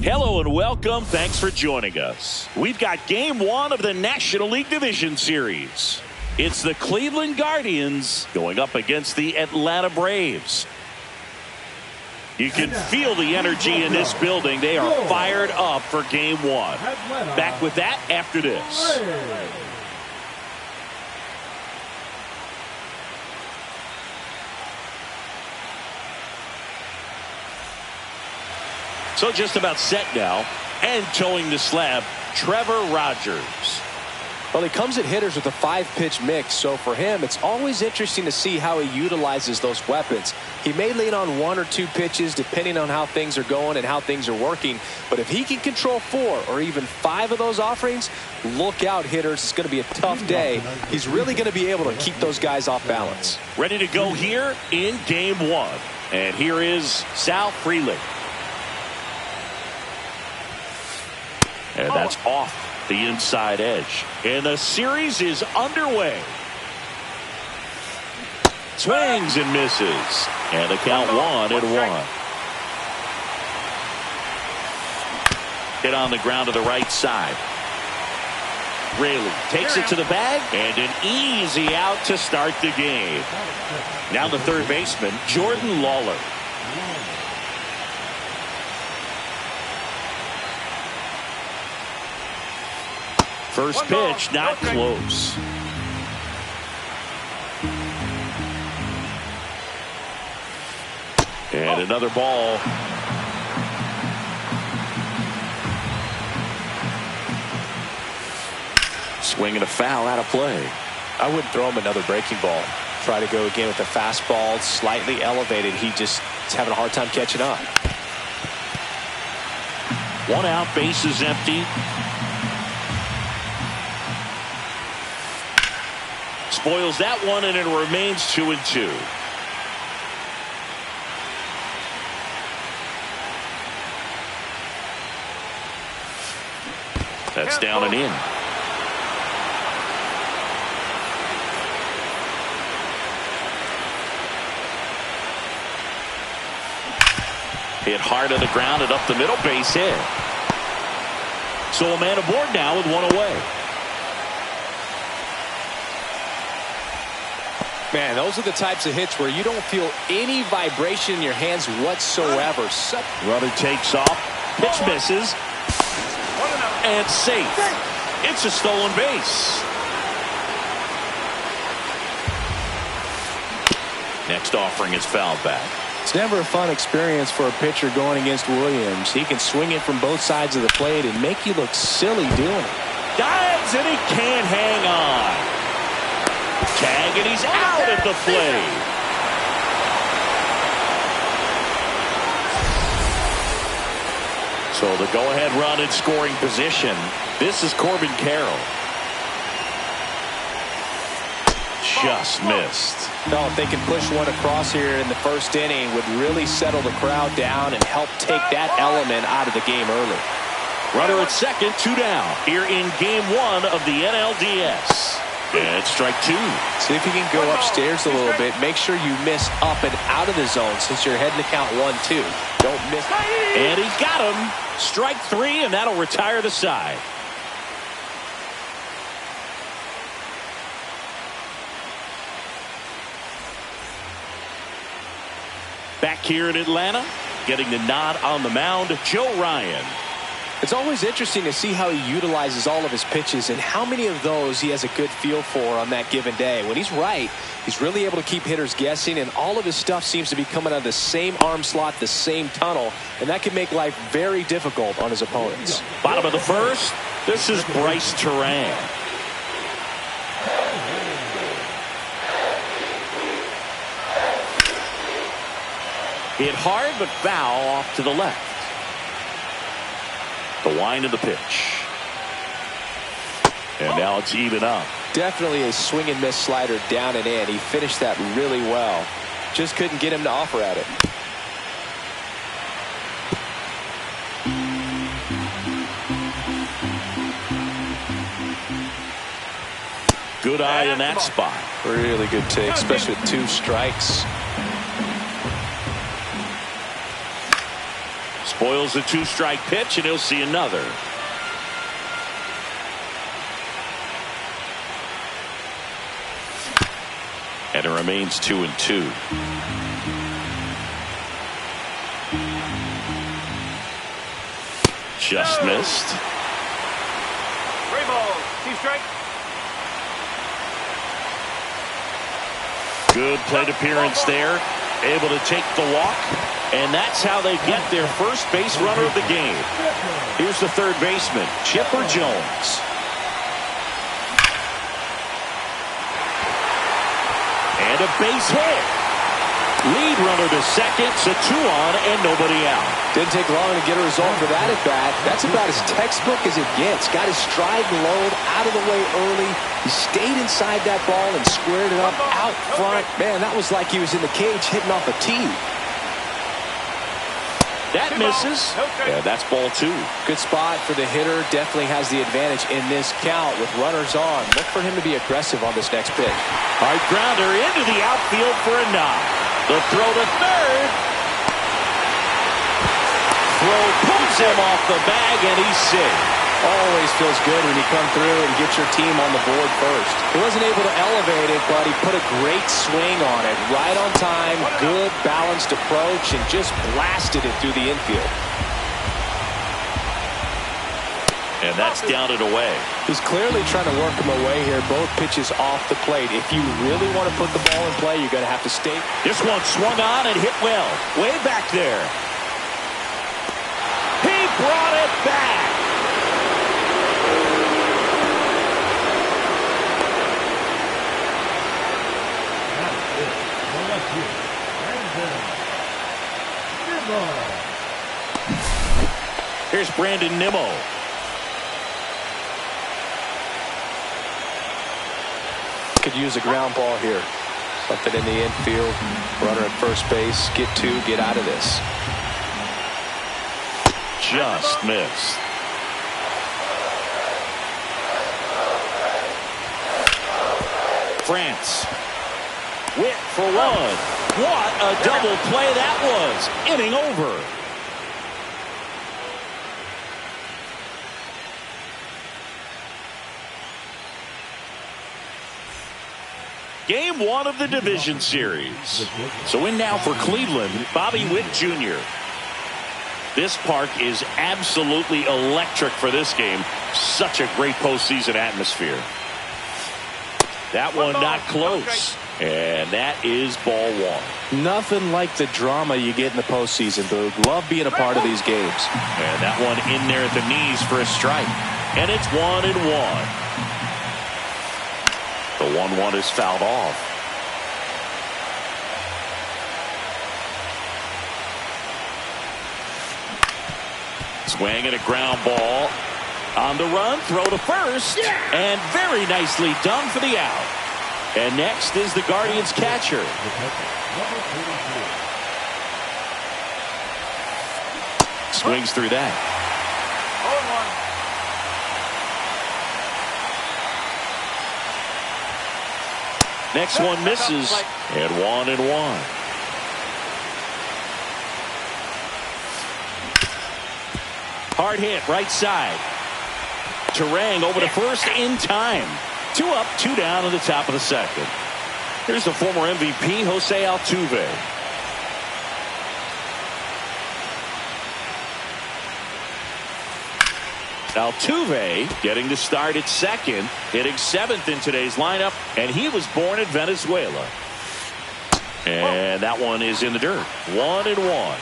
Hello and welcome. Thanks for joining us. We've got Game 1 of the National League Division Series. It's the Cleveland Guardians going up against the Atlanta Braves. You can feel the energy in this building. They are fired up for Game 1. Back with that after this. So just about set now, and towing the slab, Trevor Rogers. Well, he comes at hitters with a 5-pitch mix, so for him, it's always interesting to see how he utilizes those weapons. He may lean on 1 or 2 pitches depending on how things are going and how things are working, but if he can control 4 or even 5 of those offerings, look out, hitters. It's going to be a tough day. He's really going to be able to keep those guys off balance. Ready to go here in Game 1. And here is Sal Frelick. And that's off the inside edge. And the series is underway. Swings and misses. And the count 1-1. Hit on the ground to the right side. Raley takes it to the bag. And an easy out to start the game. Now the third baseman, Jordan Lawler. First pitch, not close. And another ball. Swinging a foul out of play. I wouldn't throw him another breaking ball. Try to go again with the fastball, slightly elevated. He's having a hard time catching up. 1 out, bases empty. Spoils that one, and it remains 2-2. That's down and in. Hit hard on the ground and up the middle, base hit. So a man aboard now with 1 away. Man, those are the types of hits where you don't feel any vibration in your hands whatsoever. Runner takes off. Pitch misses. And safe. It's a stolen base. Next offering is fouled back. It's never a fun experience for a pitcher going against Williams. He can swing it from both sides of the plate and make you look silly doing it. Dives and he can't hang on. Tag, and he's out at the plate. So the go-ahead run in scoring position. This is Corbin Carroll. Just missed. No, if they can push one across here in the first inning, would really settle the crowd down and help take that element out of the game early. Runner at second, 2 down here in Game 1 of the NLDS. And strike 2. See if you can go upstairs a little bit. Make sure you miss up and out of the zone since you're heading to count 1-2. Don't miss. And he got him. Strike 3, and that'll retire the side. Back here in Atlanta, getting the nod on the mound, Joe Ryan. It's always interesting to see how he utilizes all of his pitches and how many of those he has a good feel for on that given day. When he's right, he's really able to keep hitters guessing, and all of his stuff seems to be coming out of the same arm slot, the same tunnel, and that can make life very difficult on his opponents. Bottom of the first, this is Bryce Turan. Hit hard but foul off to the left. The wind of the pitch. And now it's even up. Definitely a swing and miss slider down and in. He finished that really well. Just couldn't get him to offer at it. Good eye in that spot. Really good take, especially with 2 strikes. Spoils the 2-strike pitch, and he'll see another. And it remains 2-2. Just missed. 3 balls, 2 strikes. Good plate appearance there. Able to take the walk. And that's how they get their first base runner of the game. Here's the third baseman, Chipper Jones. And a base hit. Lead runner to second, so 2 on and nobody out. Didn't take long to get a result for that at bat. That's about as textbook as it gets. Got his stride load out of the way early. He stayed inside that ball and squared it up out front. Man, that was like he was in the cage hitting off a tee. That misses. Yeah, that's ball 2. Good spot for the hitter. Definitely has the advantage in this count with runners on. Look for him to be aggressive on this next pitch. All right, grounder into the outfield for a knock. The throw to third. Throw pulls him off the bag, and he's safe. Always feels good when you come through and get your team on the board first. He wasn't able to elevate it, but he put a great swing on it. Right on time, good balanced approach, and just blasted it through the infield. And that's down and away. He's clearly trying to work him away here. Both pitches off the plate. If you really want to put the ball in play, you're going to have to stay. This one swung on and hit well. Way back there. He brought it back. Here's Brandon Nimmo. Could use a ground ball here. Something in the infield. Runner at first base. Get 2. Get out of this. Just missed. France. Whip for 1. What a double play that was. Inning over. Game 1 of the division series. So in now for Cleveland, Bobby Witt Jr. This park is absolutely electric for this game. Such a great postseason atmosphere. That one not close. And that is ball 1. Nothing like the drama you get in the postseason, Boog. Love being a part of these games. And that one in there at the knees for a strike. And it's 1-1. The 1-1 is fouled off. Swing and a ground ball. On the run, throw to first. And very nicely done for the out. And next is the Guardians catcher. Swings through that. Next one misses, and 1-1. Hard hit, right side. Terang over to first in time. 2 up, 2 down in the top of the second. Here's the former MVP, Jose Altuve. Altuve getting the start at second, hitting 7th in today's lineup, and he was born in Venezuela. And that one is in the dirt. 1-1.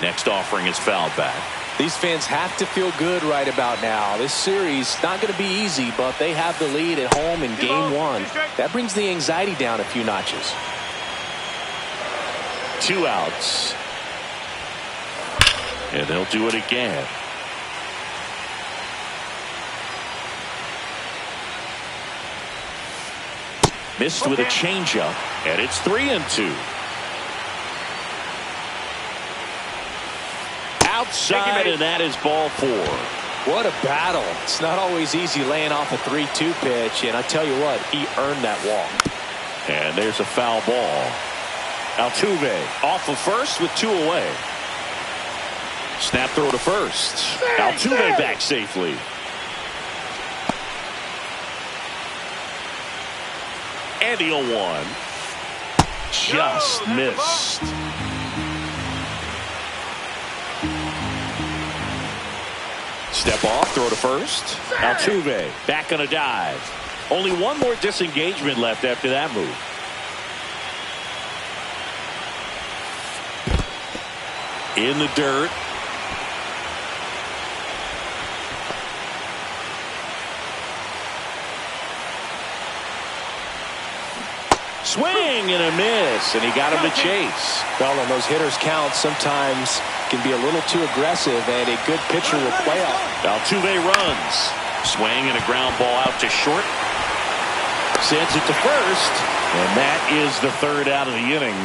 Next offering is fouled back. These fans have to feel good right about now. This series not going to be easy, but they have the lead at home in game 1. That brings the anxiety down a few notches. 2 outs. And they'll do it again. Missed with a changeup, and it's 3-2. Outside, and that is ball 4. What a battle. It's not always easy laying off a 3-2 pitch, and I tell you what, he earned that walk. And there's a foul ball. Altuve off of first with 2 away. Snap throw to first. Altuve back safely. And the 0-1. Just missed. Step off, throw to first. Altuve back on a dive. Only one more disengagement left after that move. In the dirt. Swing and a miss, and he got him to chase. Well, when those hitters count, sometimes can be a little too aggressive, and a good pitcher will play off. Altuve runs. Swing and a ground ball out to short. Sends it to first, and that is the 3rd out of the inning.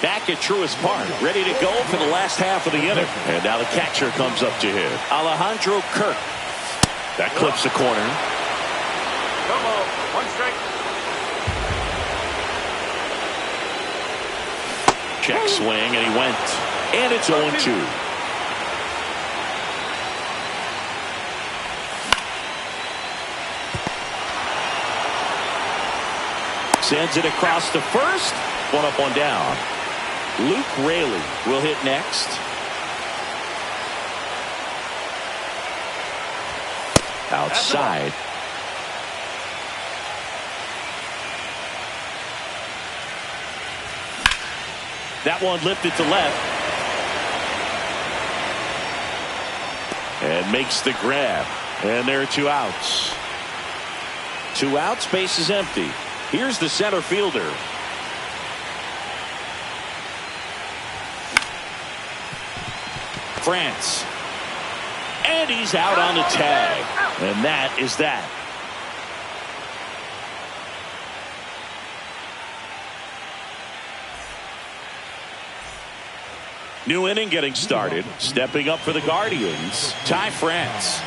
Back at Truist Park, ready to go for the last half of the inning. And now the catcher comes up to hit. Alejandro Kirk. That clips the corner. No ball. 1 strike. Check swing, and he went. And it's 0-2. Sends it across to first. 1 up, 1 down. Luke Raley will hit next. Outside. That one lifted to left. And makes the grab. And there are 2 outs. 2 outs, base is empty. Here's the center fielder. France. And he's out on the tag. And that is that. New inning getting started. Stepping up for the Guardians, Ty France.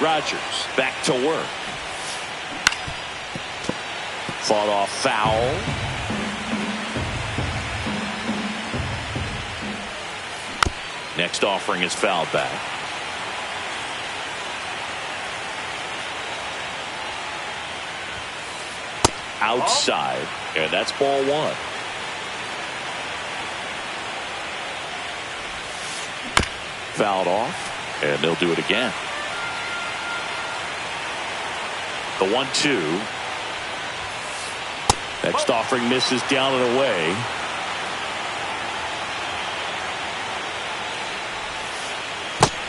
Rogers back to work. Fought off foul. Next offering is fouled back. Outside, and that's ball 1. Fouled off, and they'll do it again. The 1-2. Next offering misses down and away.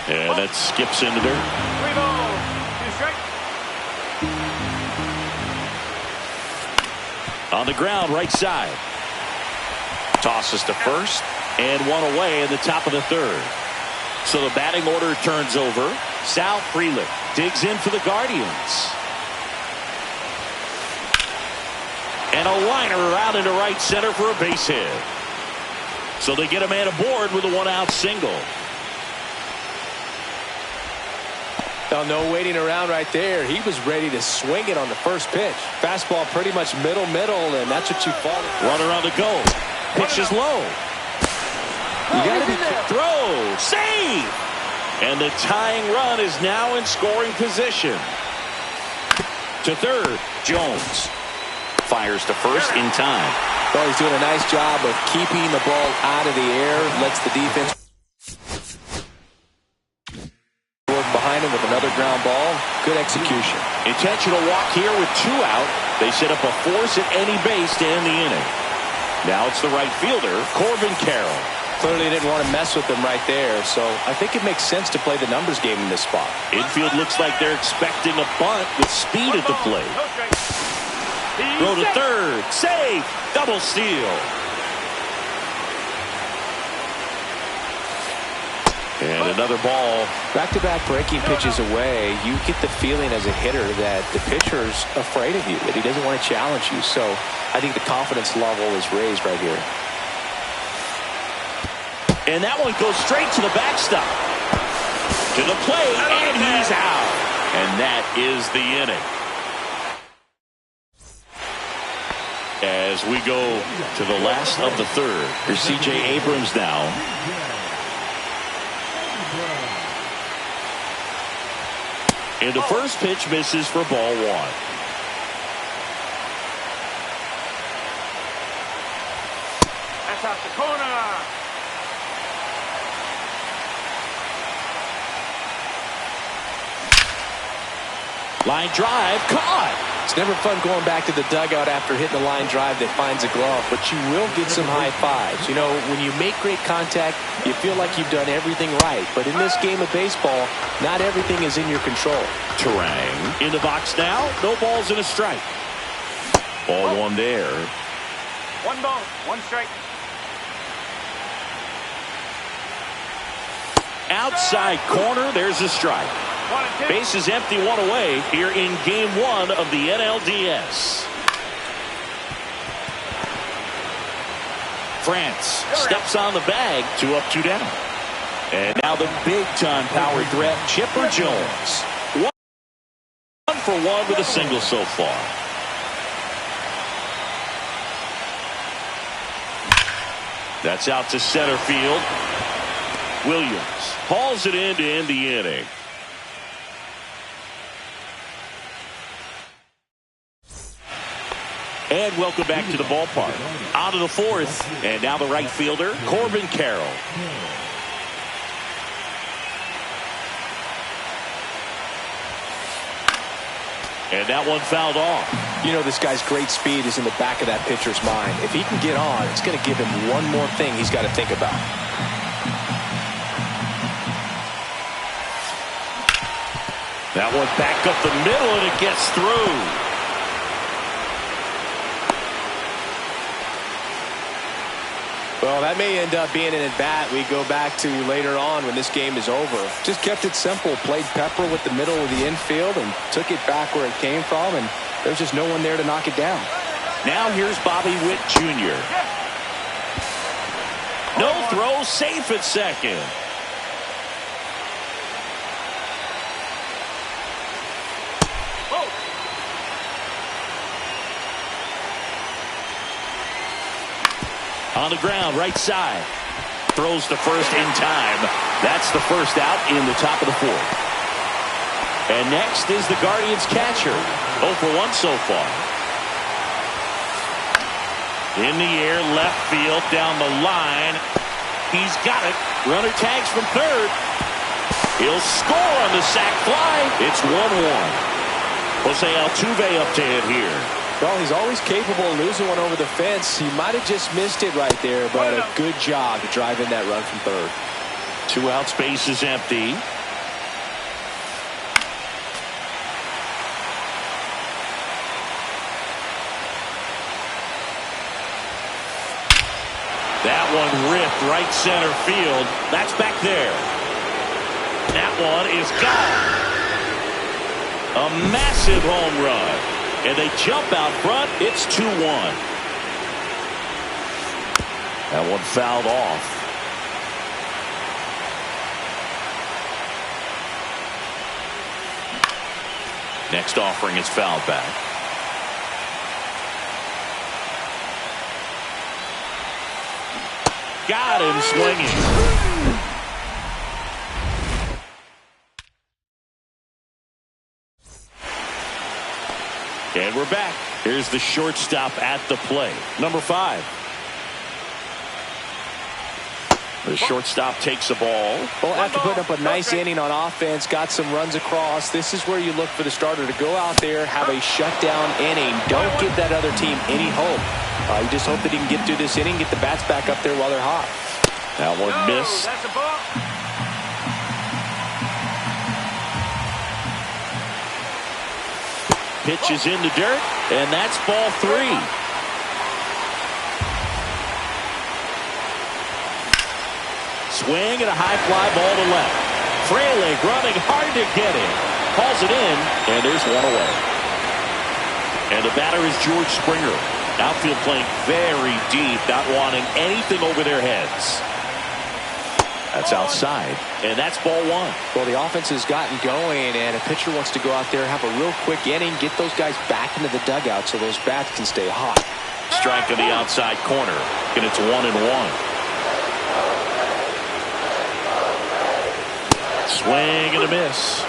And that skips into dirt. 3 balls. 2 strikes. On the ground, right side. Tosses to first, and 1 away in the top of the 3rd. So the batting order turns over. Sal Frelick digs in for the Guardians. And a liner out into right center for a base hit. So they get a man aboard with a 1-out single. Oh, no waiting around right there. He was ready to swing it on the first pitch. Fastball pretty much middle, and that's what you fall. Runner on the go. Pitch is low. You got to be throw. Save. And the tying run is now in scoring position. To third, Jones. Fires to first in time. Well, he's doing a nice job of keeping the ball out of the air. Lets the defense behind him with another ground ball. Good execution. Intentional walk here with 2 out. They set up a force at any base to end the inning. Now it's the right fielder, Corbin Carroll. Clearly didn't want to mess with them right there, so I think it makes sense to play the numbers game in this spot. Infield looks like they're expecting a bunt with speed at the plate. No strike. Throw to third. Save. Double steal. And another ball. Back-to-back breaking pitches away, you get the feeling as a hitter that the pitcher's afraid of you, that he doesn't want to challenge you. So I think the confidence level is raised right here. And that one goes straight to the backstop. To the plate, and he's out. And that is the inning. As we go to the last of the third, here's C.J. Abrams now. And the first pitch misses for ball one. That's out the corner. Line drive, caught. It's never fun going back to the dugout after hitting a line drive that finds a glove, but you will get some high fives. You know, when you make great contact, you feel like you've done everything right. But in this game of baseball, not everything is in your control. Terang in the box now. No balls and a strike. Ball one there. 1 ball, 1 strike. Outside corner, there's a strike. 1 and 2. Base is empty, one away here in game one of the NLDS. France steps on the bag, 2 up, 2 down. And now the big-time power threat, Chipper Jones. 1 for 1 with a single so far. That's out to center field. Williams hauls it in to end the inning. And welcome back to the ballpark. Out of the fourth, and now the right fielder, Corbin Carroll. And that one fouled off. You know, this guy's great speed is in the back of that pitcher's mind. If he can get on, it's going to give him one more thing he's got to think about. That one back up the middle, and it gets through. Well, that may end up being an at-bat we go back to later on when this game is over. Just kept it simple, played pepper with the middle of the infield and took it back where it came from, and there's just no one there to knock it down. Now here's Bobby Witt Jr. No throw, safe at second. On the ground, right side. Throws to first in time. That's the first out in the top of the fourth. And next is the Guardians catcher. 0 for 1 so far. In the air, left field, down the line. He's got it. Runner tags from third. He'll score on the sac fly. It's 1-1. Jose Altuve up to hit here. Well, he's always capable of losing one over the fence. He might have just missed it right there, but a good job to drive in that run from third. 2 outs, base is empty. That one ripped right center field. That's back there. That one is gone. A massive home run. And they jump out front. It's 2-1. That one fouled off. Next offering is fouled back. Got him swinging. And we're back. Here's the shortstop at the plate. Number 5. The shortstop takes a ball. Well, after putting up a nice inning on offense, got some runs across, this is where you look for the starter to go out there, have a shutdown inning. Don't give that other team any hope. You just hope that he can get through this inning, get the bats back up there while they're hot. That one missed. That's a ball. Pitch is in the dirt, and that's ball 3. Swing and a high fly ball to left. Frelick running hard to get it. Calls it in, and there's one away. And the batter is George Springer. Outfield playing very deep, not wanting anything over their heads. That's outside, and that's ball one. Well, the offense has gotten going, and a pitcher wants to go out there, have a real quick inning, get those guys back into the dugout so those bats can stay hot. Strike on the outside corner, and it's 1-1. Swing and a miss.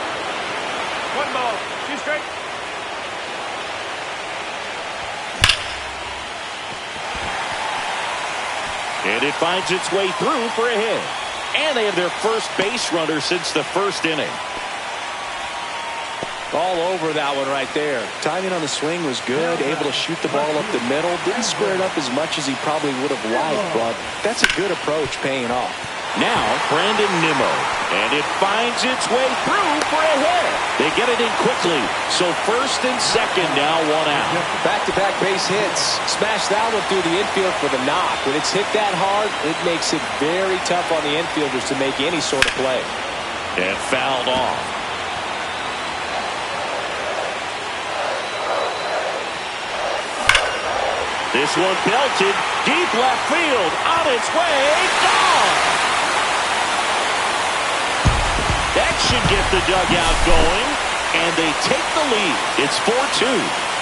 1 ball, 2 strikes. And it finds its way through for a hit. And they have their first base runner since the first inning. All over that one right there. Timing on the swing was good, able to shoot the ball up the middle. Didn't square it up as much as he probably would have liked, but that's a good approach paying off. Now, Brandon Nimmo, and it finds its way through for a hit. They get it in quickly, so first and second now 1 out. Back-to-back base hits. Smash that one through the infield for the knock. When it's hit that hard, it makes it very tough on the infielders to make any sort of play. And fouled off. This one belted deep left field, on its way, gone! That should get the dugout going, and they take the lead. It's 4-2.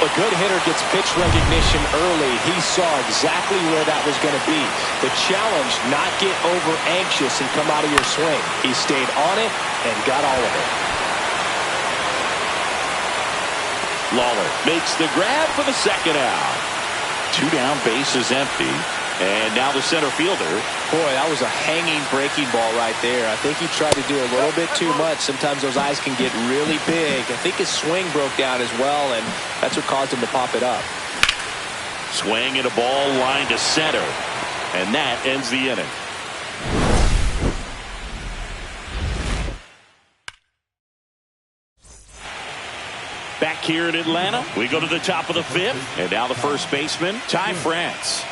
A good hitter gets pitch recognition early. He saw exactly where that was going to be. The challenge, not get over anxious and come out of your swing. He stayed on it and got all of it. Lawler makes the grab for the second out. 2 down, base is empty. And now the center fielder. Boy, that was a hanging breaking ball right there. I think he tried to do a little bit too much. Sometimes those eyes can get really big. I think his swing broke down as well, and that's what caused him to pop it up. Swing and a ball line to center. And that ends the inning. Back here in Atlanta, we go to the top of the 5th. And now the first baseman, Ty France.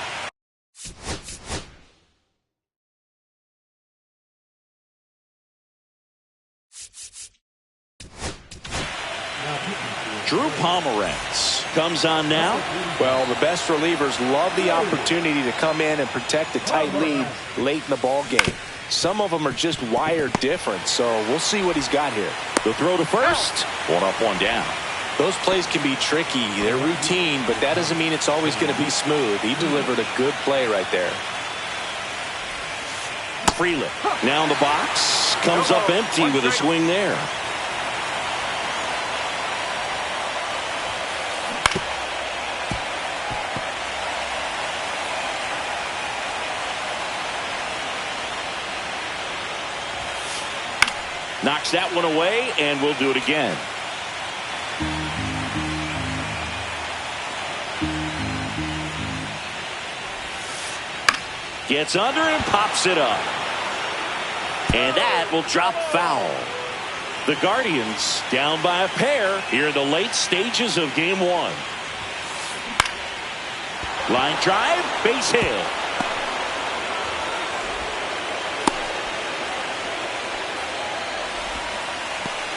Drew Pomeranz comes on now. Well, the best relievers love the opportunity to come in and protect a tight lead late in the ball game. Some of them are just wired different, so we'll see what he's got here. The throw to first. 1 up, 1 down. Those plays can be tricky. They're routine, but that doesn't mean it's always going to be smooth. He delivered a good play right there. Freeland now in the box. Comes up empty with a swing there. Knocks that one away, and we'll do it again. Gets under and pops it up. And that will drop foul. The Guardians down by a pair here in the late stages of game 1. Line drive, base hit.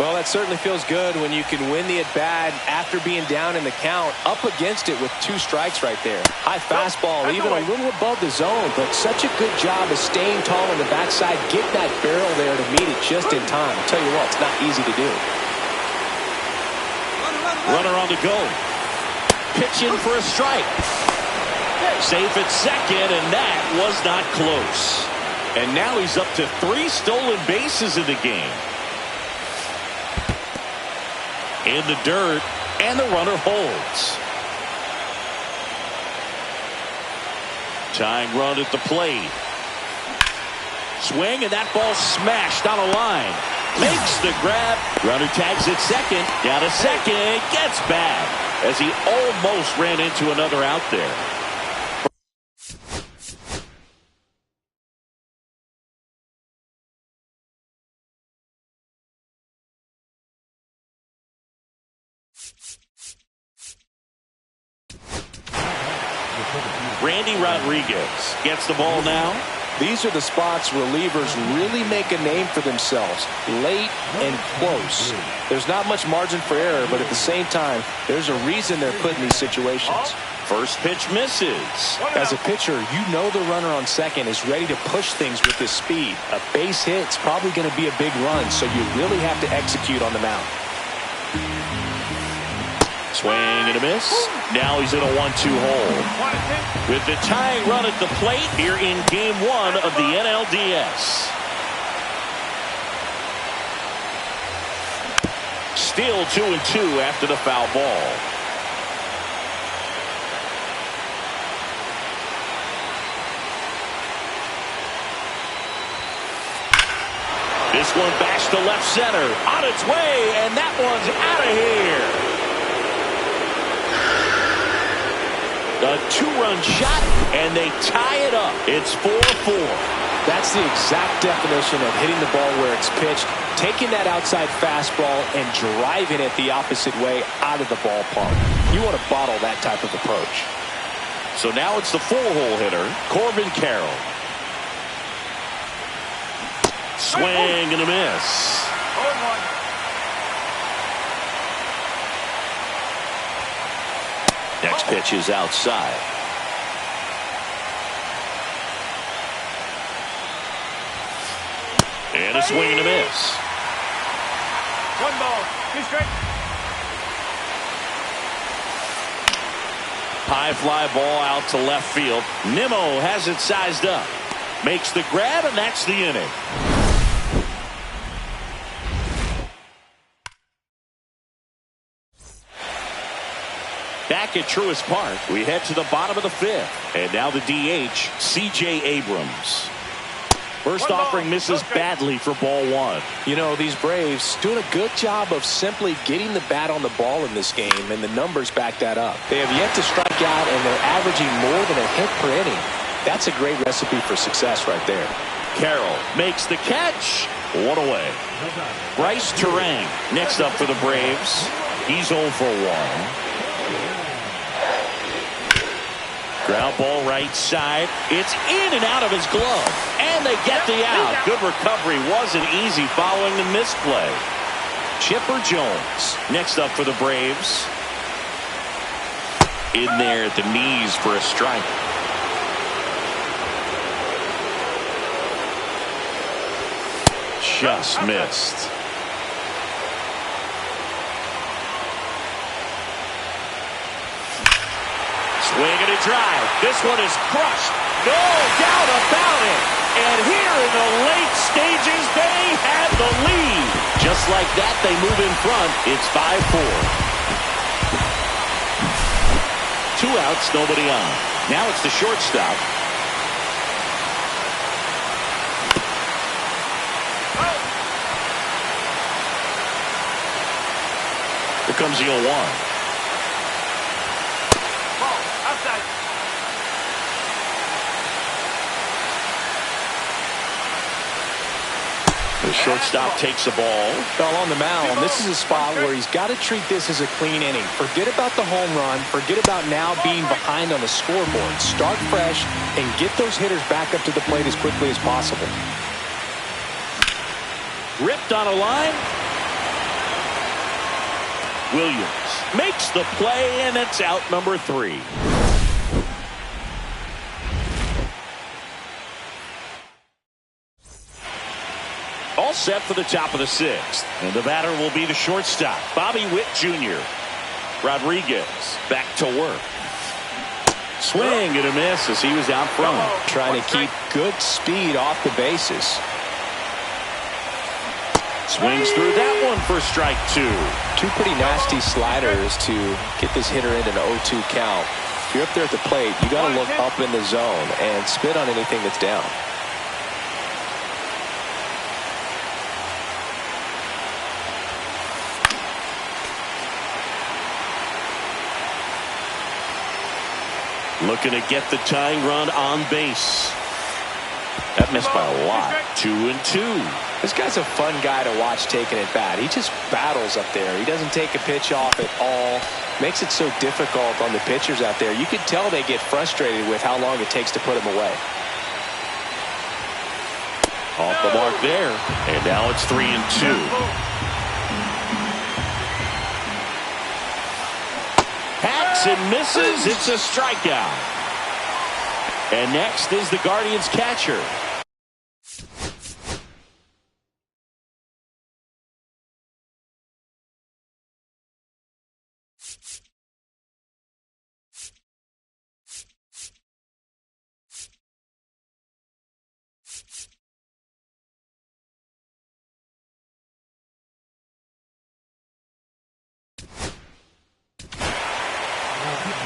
Well, that certainly feels good when you can win the at-bat after being down in the count, up against it with 2 strikes right there. High fastball, even a little above the zone, but such a good job of staying tall on the backside, get that barrel there to meet it just in time. I'll tell you what, it's not easy to do. Runner on the go. Pitch in for a strike. Safe at second, and that was not close. And now he's up to 3 stolen bases in the game. In the dirt, and the runner holds. Tying run at the plate. Swing, and that ball smashed on a line. Makes the grab. Runner tags at second. Down to second. Gets back as he almost ran into another out there. Randy Rodriguez gets the ball now. These are the spots relievers really make a name for themselves. Late and close. There's not much margin for error, but at the same time, there's a reason they're put in these situations. First pitch misses. As a pitcher, you know the runner on second is ready to push things with his speed. A base hit's probably going to be a big run, so you really have to execute on the mound. Swing and a miss. Now he's in a 1-2 hole. With the tying run at the plate here in Game 1 of the NLDS. Still 2-2 after the foul ball. This one bashed to left center. On its way, and that one's out of here. A two-run shot, and they tie it up. It's 4-4. That's the exact definition of hitting the ball where it's pitched, taking that outside fastball and driving it the opposite way out of the ballpark. You want to bottle that type of approach. So now it's the four-hole hitter, Corbin Carroll. Swing and a miss. Next pitch is outside. And a swing and a miss. 1 ball, 2 strikes. High fly ball out to left field. Nimmo has it sized up. Makes the grab, and that's the inning. Back at Truist Park, we head to the bottom of the 5th. And now the DH, C.J. Abrams. First offering misses badly for ball 1. You know, these Braves doing a good job of simply getting the bat on the ball in this game, and the numbers back that up. They have yet to strike out, and they're averaging more than a hit per inning. That's a great recipe for success right there. Carroll makes the catch. One away. Bryce Turang next up for the Braves. He's 0 for 1. Ground ball right side. It's in and out of his glove. And they get the out. Good recovery. Wasn't easy following the misplay. Chipper Jones next up for the Braves. In there at the knees for a strike. Just missed. Swing and a drive. This one is crushed. No doubt about it. And here in the late stages, they have the lead. Just like that, they move in front. It's 5-4. 2 outs, nobody on. Now it's the shortstop. Here comes the 0-1. The shortstop takes the ball. Fell on the mound. This is a spot where he's got to treat this as a clean inning. Forget about the home run. Forget about now being behind on the scoreboard. Start fresh and get those hitters back up to the plate as quickly as possible. Ripped on a line. Williams makes the play, and it's out number 3. All set for the top of the 6th. And the batter will be the shortstop, Bobby Witt Jr. Rodriguez back to work. Swing and a miss as he was out front. Trying to keep good speed off the bases. Swings through that one for strike 2. 2 pretty nasty sliders to get this hitter into an 0-2 count. If you're up there at the plate, you got to look up in the zone and spit on anything that's down. Looking to get the tying run on base. That missed by a lot. 2-2. This guy's a fun guy to watch taking it bat. He just battles up there. He doesn't take a pitch off at all. Makes it so difficult on the pitchers out there. You could tell they get frustrated with how long it takes to put him away. Off the mark there. And now it's 3-2. Hacks swings and misses. It's a strikeout. And next is the Guardians catcher.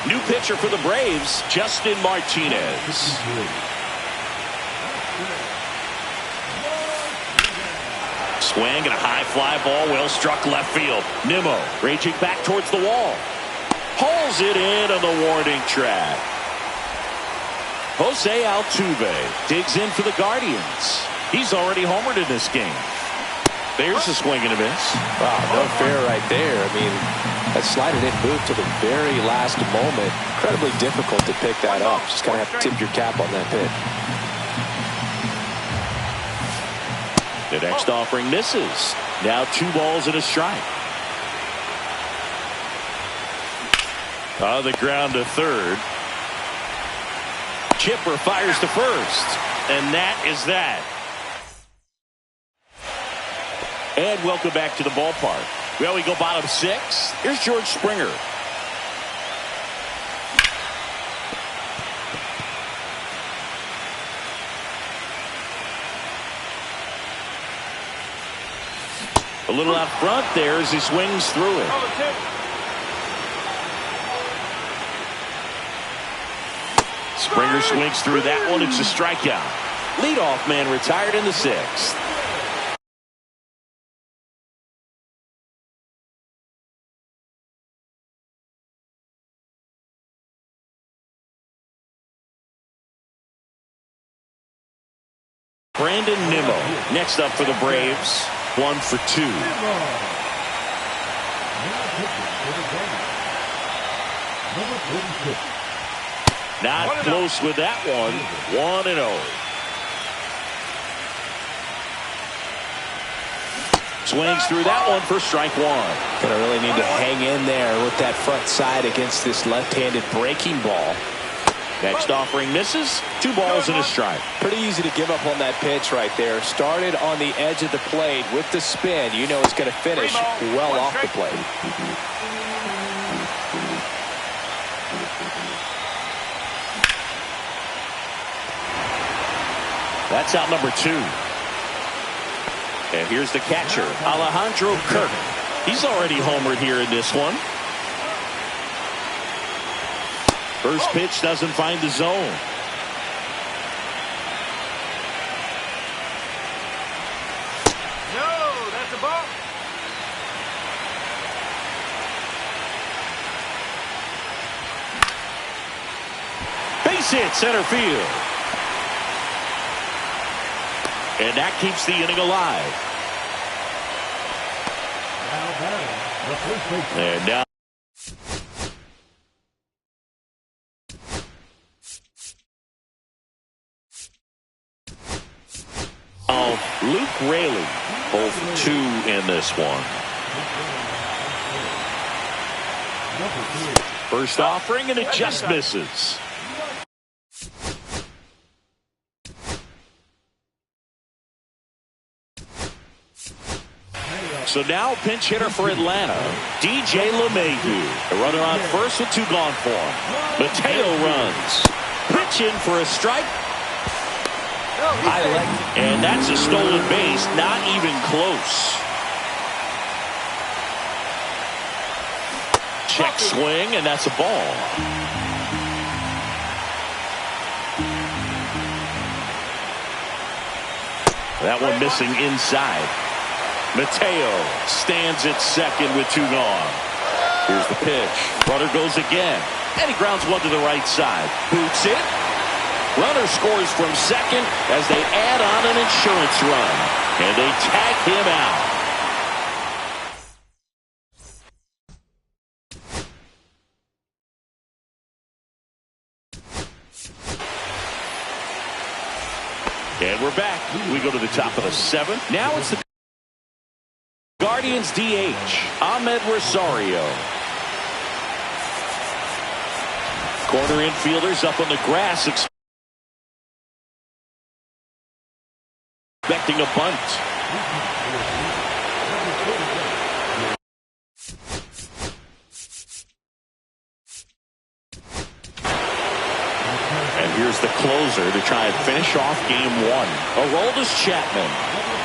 New pitcher for the Braves, Justin Martinez. Swing and a high fly ball, well struck left field. Nimmo raging back towards the wall. Pulls it in on the warning track. Jose Altuve digs in for the Guardians. He's already homered in this game. There's a swing and a miss. Wow, no fair right there. I mean, that slider didn't move to the very last moment. Incredibly difficult to pick that up. Just kind of have to tip your cap on that pitch. The next offering misses. Now 2 balls and a strike. On the ground to third. Chipper fires to first. And that is that. And welcome back to the ballpark. Well, we go bottom 6. Here's George Springer. A little out front there as he swings through it. Springer swings through that one. It's a strikeout. Leadoff man retired in the 6th. Brandon Nimmo next up for the Braves. 1 for 2. Not close with that one. 1-0. Swings through that one for strike 1. Gonna really need to hang in there with that front side against this left-handed breaking ball. Next offering misses. 2 balls and a strike. Pretty easy to give up on that pitch right there. Started on the edge of the plate with the spin. You know it's going to finish well off the plate. That's out number 2. And here's the catcher, Alejandro Kirk. He's already homered here in this one. First pitch doesn't find the zone. No, that's a ball. Base hit center field. And that keeps the inning alive. And now Luke Raley, 0 for 2 in this one. First offering, and it just misses. So now pinch hitter for Atlanta, DJ LeMahieu. A runner on first with 2 gone for him. Mateo runs. Pitch in for a strike. And that's a stolen base, not even close. Check swing, and that's a ball. That one missing inside. Mateo stands at second with 2 gone. Here's the pitch. Runner goes again, and he grounds one to the right side. Boots it. Runner scores from second as they add on an insurance run. And they tag him out. And we're back. We go to the top of the 7th. Now it's the Guardians DH, Ahmed Rosario. Corner infielders up on the grass expecting a bunt. And here's the closer to try and finish off game one. Aroldis Chapman.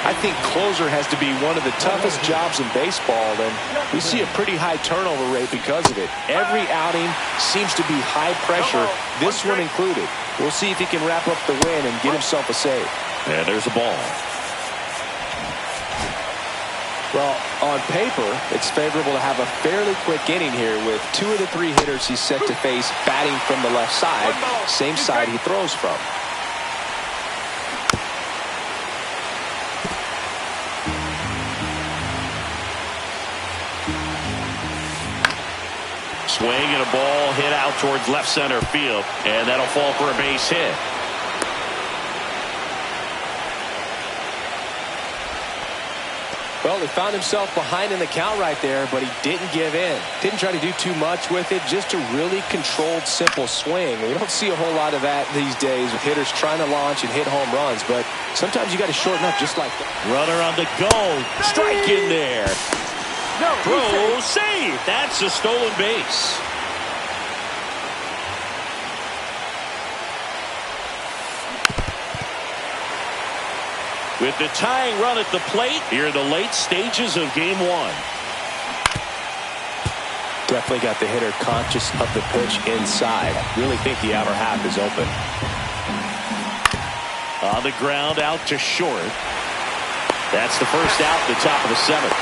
I think closer has to be one of the toughest jobs in baseball, and we see a pretty high turnover rate because of it. Every outing seems to be high pressure, this one included. We'll see if he can wrap up the win and get himself a save. And there's a ball. Well, on paper, it's favorable to have a fairly quick inning here with 2 of the 3 hitters he's set to face batting from the left side, same side he throws from. Swing and a ball hit out towards left center field, and that'll fall for a base hit. Well, he found himself behind in the count right there, but he didn't give in. Didn't try to do too much with it, just a really controlled, simple swing. We don't see a whole lot of that these days with hitters trying to launch and hit home runs, but sometimes you got to shorten up just like that. Runner on the go. Strike in there. Throw, save. That's a stolen base. With the tying run at the plate, here in the late stages of game one. Definitely got the hitter conscious of the pitch inside. Really think the outer half is open. On the ground, out to short. That's the first out at the top of the 7th.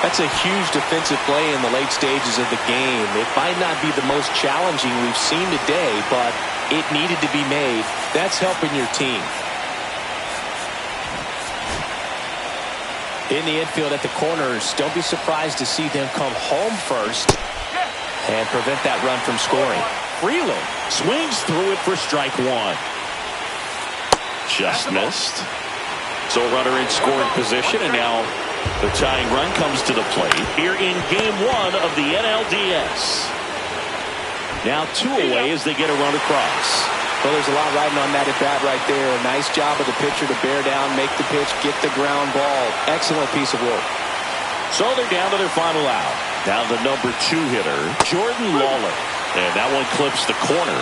That's a huge defensive play in the late stages of the game. It might not be the most challenging we've seen today, but it needed to be made. That's helping your team. In the infield at the corners, don't be surprised to see them come home first and prevent that run from scoring. Freeland swings through it for strike 1. Just missed. So runner in scoring position, and now the tying run comes to the plate here in game 1 of the NLDS. Now 2 away as they get a run across. Well, there's a lot riding on that at bat right there. A nice job of the pitcher to bear down, make the pitch, get the ground ball. Excellent piece of work. So they're down to their final out. Down the number 2 hitter, Jordan Lawler. And that one clips the corner.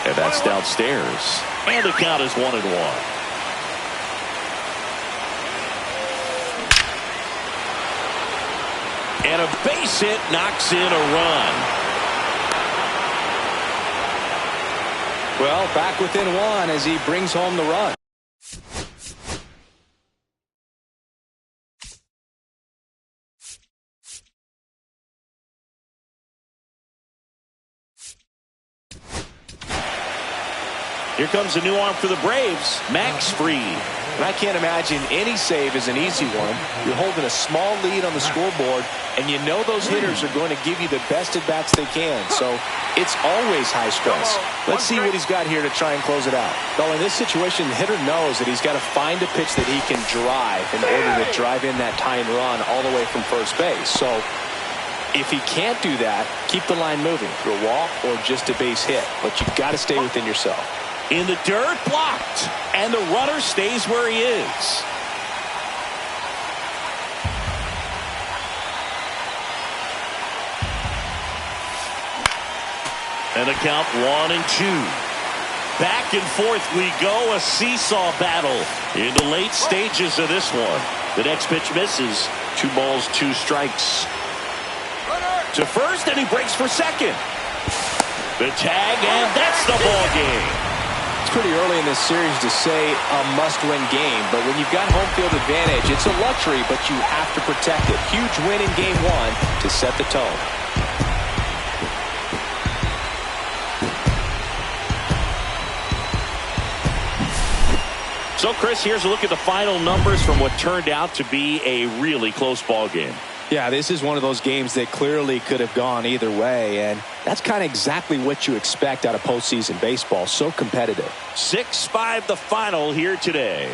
And that's downstairs. And the count is 1-1. And a base hit knocks in a run. Well, back within 1 as he brings home the run. Here comes a new arm for the Braves, Max Fried. And I can't imagine any save is an easy one. You're holding a small lead on the scoreboard, and you know those hitters are going to give you the best at-bats they can. So it's always high stress. Let's see what he's got here to try and close it out. Well, in this situation, the hitter knows that he's got to find a pitch that he can drive in order to drive in that tying run all the way from first base. So if he can't do that, keep the line moving through a walk or just a base hit. But you've got to stay within yourself. In the dirt, blocked, and the runner stays where he is. And a count 1-2. Back and forth we go, a seesaw battle in the late stages of this one. The next pitch misses. 2 balls, 2 strikes. To first, and he breaks for second. The tag, and that's the ball game. It's pretty early in this series to say a must-win game, but when you've got home field advantage, it's a luxury, but you have to protect it. Huge win in game 1 to set the tone. So, Chris, here's a look at the final numbers from what turned out to be a really close ball game. Yeah, this is one of those games that clearly could have gone either way, and that's kind of exactly what you expect out of postseason baseball. So competitive. 6-5 the final here today.